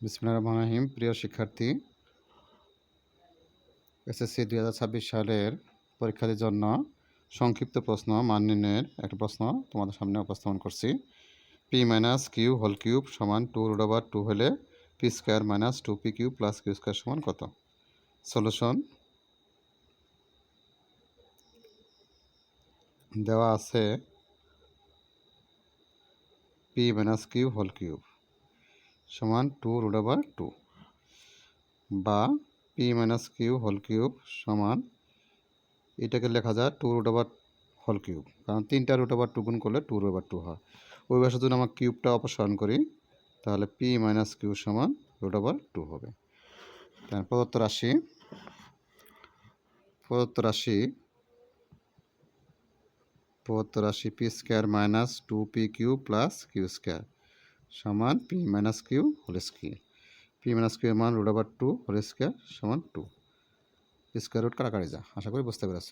বিসমিল্লাহির রহমানির রহিম। প্রিয় শিক্ষার্থী, এসএসসি 2026 সালের পরীক্ষার জন্য সংক্ষিপ্ত প্রশ্ন মান নির্ণয়ের একটা প্রশ্ন তোমাদের সামনে উপস্থাপন করছি। P minus Q whole cube সমান 2√2 হলে P square minus 2p cube plus Q square সমান কত? সলিউশন দেওয়া আছে P minus Q whole cube সমান 2√2 বা P minus Q whole cube সমান এটাকে লেখা যায় 2√2 হোল কিউব, কারণ 3টা √2 গুণ করলে 2√2 হয়। ওই ভাষার জন্য আমরা কিউবটা অপসারণ করি, তাহলে পি মাইনাস কিউ সমান √2 হবে। তার প্রদত্ত রাশি p square minus 2p q plus Q square সমান p minus Q whole square. P minus q এর মান √2 হোল স্কোয়ার সমান 2। স্কোয়ার রুট কাটাকাটি যা, আশা করি বুঝতে পেরেছ।